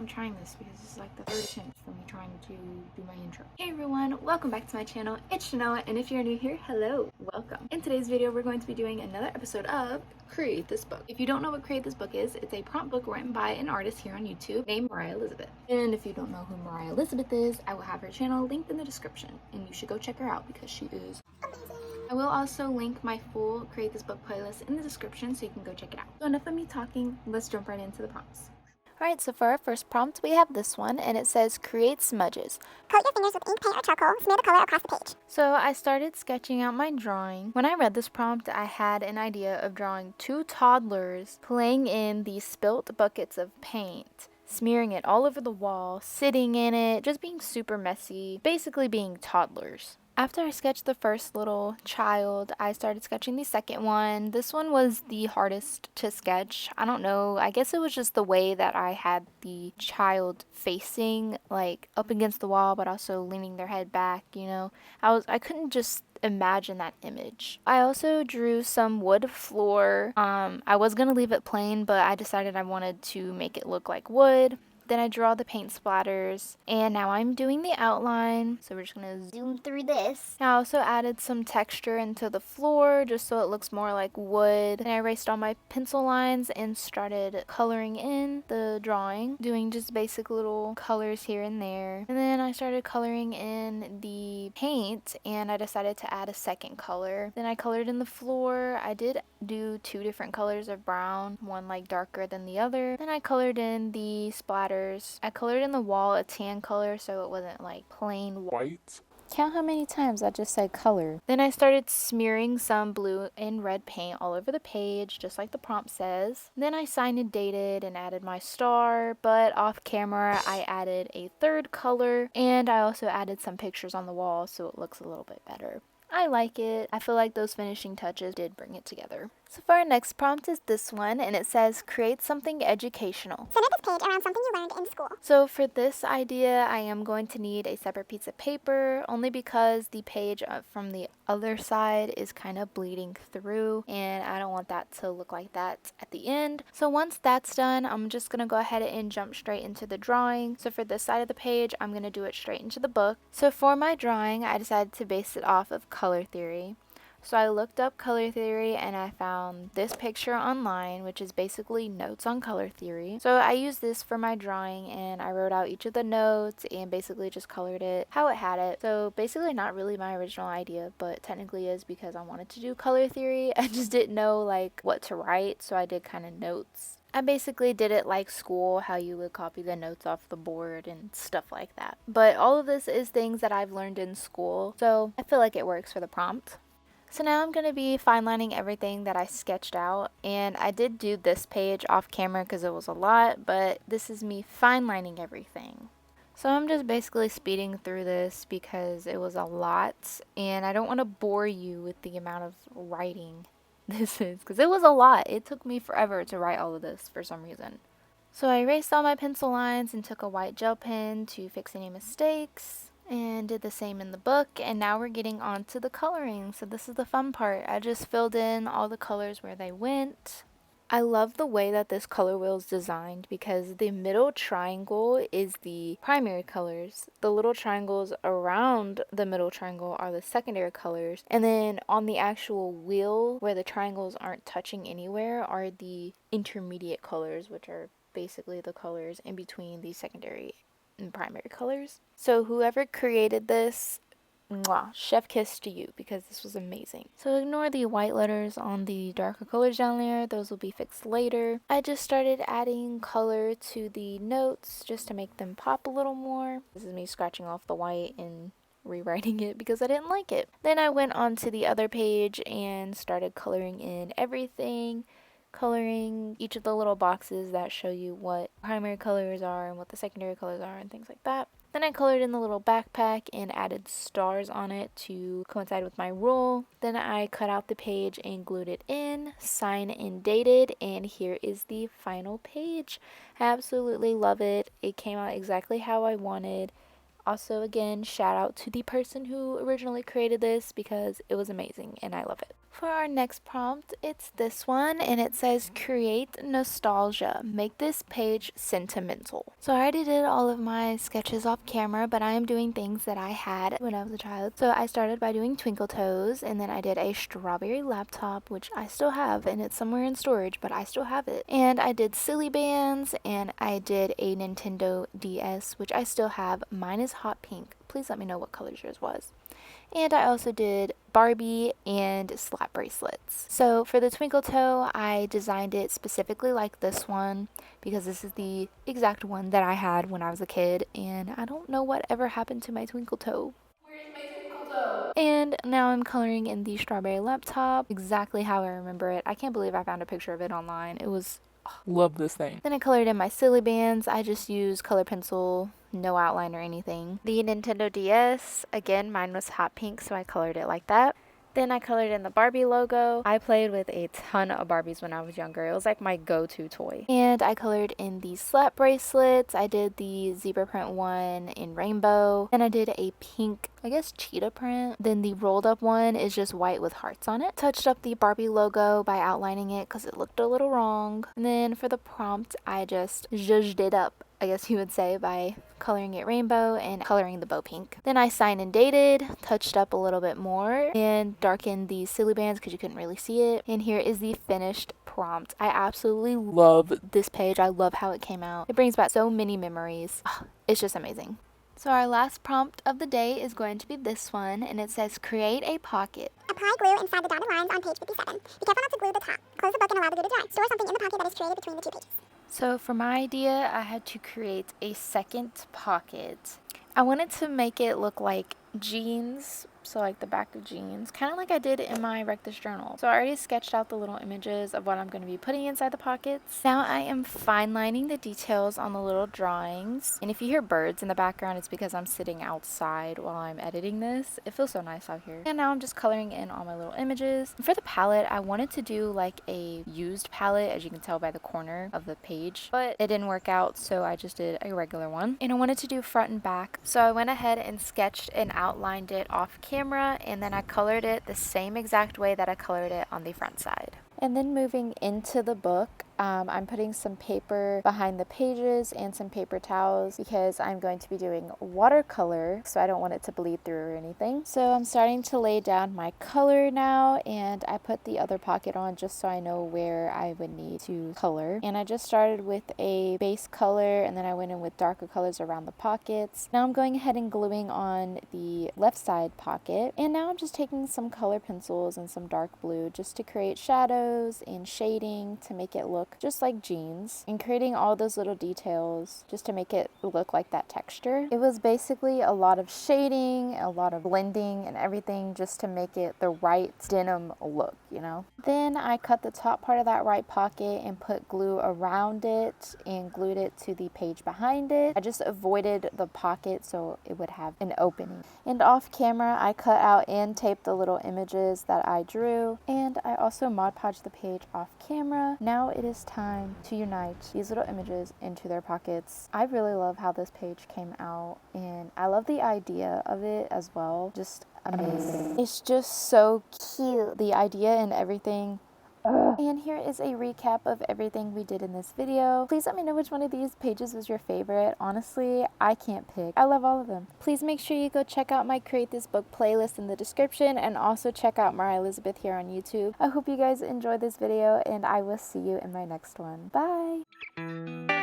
I'm trying this because this is like the third attempt for me trying to do my intro. Hey everyone, welcome back to my channel. It's Shanoa, and if you're new here, hello, welcome. In today's video, we're going to be doing another episode of Create This Book. If you don't know what Create This Book is, it's a prompt book written by an artist here on YouTube named Mariah Elizabeth. And if you don't know who Mariah Elizabeth is, I will have her channel linked in the description, and you should go check her out because she is amazing. I will also link my full Create This Book playlist in the description so you can go check it out. So enough of me talking, let's jump right into the prompts. Alright, so for our first prompt, we have this one, and it says, create smudges. Coat your fingers with ink, paint, or charcoal. Smear the color across the page. So I started sketching out my drawing. When I read this prompt, I had an idea of drawing two toddlers playing in these spilt buckets of paint, smearing it all over the wall, sitting in it, just being super messy, basically being toddlers. After I sketched the first little child, I started sketching the second one. This one was the hardest to sketch. I don't know, I guess it was just the way that I had the child facing, like, up against the wall, but also leaning their head back, you know. I couldn't just imagine that image. I also drew some wood floor. I was gonna leave it plain, but I decided I wanted to make it look like wood. Then I drew all the paint splatters, and now I'm doing the outline, so we're just gonna zoom through this. I also added some texture into the floor just so it looks more like wood. And I erased all my pencil lines and started coloring in the drawing, doing just basic little colors here and there. And then I started coloring in the paint, and I decided to add a second color. Then I colored in the floor. I did do two different colors of brown, one like darker than the other. Then I colored in the splatters. I colored in the wall a tan color so it wasn't like plain white. Count how many times I just said color. Then I started smearing some blue and red paint all over the page, just like the prompt says. Then I signed and dated and added my star, but off camera I added a third color, and I also added some pictures on the wall so it looks a little bit better. I like it. I feel like those finishing touches did bring it together. So for our next prompt is this one, and it says, create something educational. Center this page around something you learned in school. So for this idea, I am going to need a separate piece of paper, only because the page from the other side is kind of bleeding through, and I don't want that to look like that at the end. So once that's done, I'm just going to go ahead and jump straight into the drawing. So for this side of the page, I'm going to do it straight into the book. So for my drawing, I decided to base it off of color theory. So I looked up color theory and I found this picture online, which is basically notes on color theory. So I used this for my drawing, and I wrote out each of the notes and basically just colored it how it had it. So basically not really my original idea, but technically is because I wanted to do color theory. I just didn't know like what to write, so I did kind of notes. I basically did it like school, how you would copy the notes off the board and stuff like that. But all of this is things that I've learned in school, so I feel like it works for the prompt. So now I'm going to be finelining everything that I sketched out, and I did do this page off camera because it was a lot, but this is me finelining everything. So I'm just basically speeding through this because it was a lot, and I don't want to bore you with the amount of writing this is, because it was a lot. It took me forever to write all of this for some reason. So I erased all my pencil lines and took a white gel pen to fix any mistakes, and did the same in the book, and now we're getting on to the coloring. So this is the fun part. I just filled in all the colors where they went. I love the way that this color wheel is designed because the middle triangle is the primary colors. The little triangles around the middle triangle are the secondary colors. And then on the actual wheel where the triangles aren't touching anywhere are the intermediate colors, which are basically the colors in between the secondary and primary colors. So whoever created this, mwah, chef kiss to you, because this was amazing. So ignore the white letters on the darker colors down there. Those will be fixed later. I just started adding color to the notes just to make them pop a little more. This is me scratching off the white and rewriting it because I didn't like it. Then I went on to the other page and started coloring in everything, coloring each of the little boxes that show you what primary colors are and what the secondary colors are and things like that. Then I colored in the little backpack and added stars on it to coincide with my rule. Then I cut out the page and glued it in, signed and dated, and here is the final page. I absolutely love it. It came out exactly how I wanted. Also, again, shout out to the person who originally created this because it was amazing and I love it. For our next prompt, it's this one, and it says create nostalgia. Make this page sentimental. So I already did all of my sketches off camera, but I am doing things that I had when I was a child. So I started by doing twinkle toes, and then I did a strawberry laptop, which I still have, and it's somewhere in storage, but I still have it. And I did silly bands, and I did a Nintendo DS, which I still have. Mine is hot pink. Please let me know what colors yours was. And I also did Barbie and slap bracelets. So for the twinkle toe, I designed it specifically like this one because this is the exact one that I had when I was a kid, and I don't know what ever happened to my twinkle toe. Where's my twinkle toe? And now I'm coloring in the strawberry laptop exactly how I remember it. I can't believe I found a picture of it online. It was love this thing. Then I colored in my silly bands. I just used color pencil, no outline or anything. The Nintendo DS, again, mine was hot pink, so I colored it like that. Then I colored in the Barbie logo. I played with a ton of Barbies when I was younger. It was like my go-to toy. And I colored in the slap bracelets. I did the zebra print one in rainbow. Then I did a pink, I guess, cheetah print. Then the rolled up one is just white with hearts on it. Touched up the Barbie logo by outlining it because it looked a little wrong. And then for the prompt, I just zhuzhed it up, I guess you would say, by coloring it rainbow and coloring the bow pink. Then I signed and dated, touched up a little bit more, and darkened the silly bands because you couldn't really see it. And here is the finished prompt. I absolutely love this page. I love how it came out. It brings back so many memories. It's just amazing. So our last prompt of the day is going to be this one, and it says create a pocket. Apply glue inside the dotted lines on page 57. Be careful not to glue the top. Close the book and allow the glue to dry. Store something in the pocket that is created between the two pages. So for my idea, I had to create a second pocket. I wanted to make it look like jeans, so like the back of jeans, kind of like I did in my Wreck This journal. So I already sketched out the little images of what I'm going to be putting inside the pockets. Now I am fine lining the details on the little drawings. And if you hear birds in the background, it's because I'm sitting outside while I'm editing this. It feels so nice out here. And now I'm just coloring in all my little images. And for the palette, I wanted to do like a used palette, as you can tell by the corner of the page, but it didn't work out, so I just did a regular one. And I wanted to do front and back, so I went ahead and sketched and outlined it off camera, and then I colored it the same exact way that I colored it on the front side. And then moving into the book, I'm putting some paper behind the pages and some paper towels because I'm going to be doing watercolor, so I don't want it to bleed through or anything. So I'm starting to lay down my color now, and I put the other pocket on just so I know where I would need to color. And I just started with a base color, and then I went in with darker colors around the pockets. Now I'm going ahead and gluing on the left side pocket, and now I'm just taking some color pencils and some dark blue just to create shadows and shading to make it look just like jeans, and creating all those little details just to make it look like that texture. It was basically a lot of shading, a lot of blending and everything just to make it the right denim look, you know. Then I cut the top part of that right pocket and put glue around it and glued it to the page behind it. I just avoided the pocket so it would have an opening. And off camera, I cut out and taped the little images that I drew, and I also Mod Podged the page off camera. Now it is time to unite these little images into their pockets. I really love how this page came out, and I love the idea of it as well. Just amazing. It's just so cute, the idea and everything. And here is a recap of everything we did in this video. Please let me know which one of these pages was your favorite. Honestly, I can't pick. I love all of them. Please make sure you go check out my Create This Book playlist in the description, and also check out Mara Elizabeth here on YouTube. I hope you guys enjoyed this video, and I will see you in my next one. Bye!